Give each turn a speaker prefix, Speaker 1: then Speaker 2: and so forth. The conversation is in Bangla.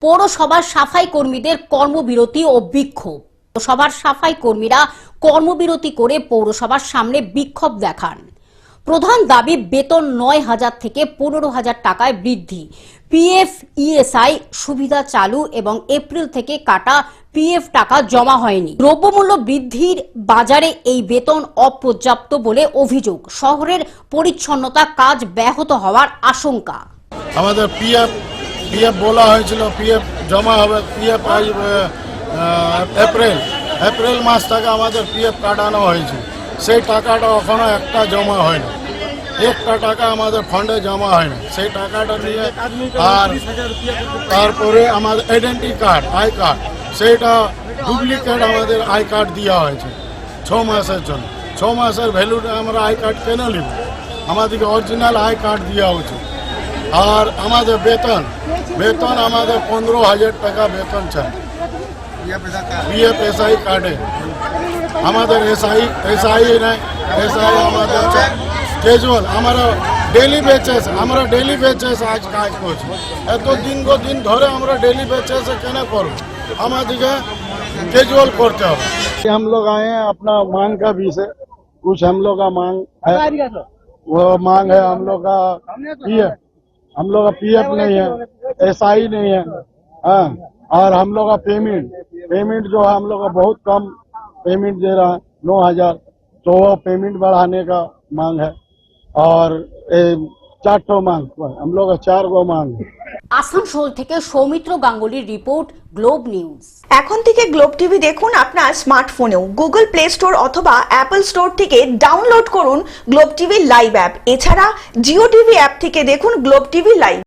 Speaker 1: পৌরসভার সাফাই কর্মীদের কর্মবিরতি ও বিক্ষোভ। পৌরসভার সাফাই কর্মীরা কর্মবিরতি করে পৌরসভার সামনে বিক্ষোভ দেখান। প্রধান দাবি বেতন 9,000 থেকে 15,000 টাকায় বৃদ্ধি, পিএফ ইএসআই সুবিধা চালু এবং এপ্রিল থেকে কাটা পিএফ টাকা জমা হয়নি। দ্রব্যমূল্য বৃদ্ধির বাজারে এই বেতন অপর্যাপ্ত বলে অভিযোগ। শহরের পরিচ্ছন্নতা কাজ ব্যাহত হওয়ার আশঙ্কা।
Speaker 2: আমাদের পিএফ বলা হয়েছিল পিএফ জমা হবে, পিএফ এপ্রিল মাস থেকে আমাদের পিএফ কাটানো হয়েছে, সেই টাকাটা এখনো একটা জমা হয়নি, একটা টাকা আমাদের ফান্ডে জমা হয়নি। সেই টাকাটা নিয়ে আর তারপরে আমাদের আইডেন্টি কার্ড আই কার্ড, সেইটা ডুপ্লিকেট আমাদের আই কার্ড দেওয়া হয়েছে 6 মাসের জন্য। 6 মাসের ভ্যালুটা আমরা আই কার্ড কেন নিব? আমাদেরকে অরিজিনাল আই কার্ড দেওয়া উচিত। আর আমাদের বেতন আমাদের 15,000 টাকা বেতন চাই পিএফ এসআই কার্ডে। আমাদের এসআই নাই, এসআই আমাদের ক্যাজুয়াল, আমরা ডেলি বেচেস আজ কাজ করছি। এত দিন ধরে আমরা ডেলি বেচেসে কেন করব? আমাদেরকে कैजुअल करते हो। हम लोग आए हैं अपना मांग का विषय, कुछ हम लोग का मांग है, वो मांग है हम लोग का पीएफ नहीं है, एसआई नहीं है, हाँ। और हम लोग का पेमेंट जो है हम लोग का बहुत कम पेमेंट दे रहा है 9,000, तो वो पेमेंट बढ़ाने का मांग है। और 4 मांग, हम लोग का 4 मांग है।
Speaker 1: আসানসোল থেকে সৌমিত্র গাঙ্গুলির রিপোর্ট, গ্লোব নিউজ।
Speaker 3: এখন থেকে গ্লোব টিভি দেখুন আপনার স্মার্টফোনেও। গুগল প্লে স্টোর অথবা অ্যাপল স্টোর থেকে ডাউনলোড করুন গ্লোব টিভি লাইভ অ্যাপ। এছাড়া জিও টিভি অ্যাপ থেকে দেখুন গ্লোব টিভি লাইভ।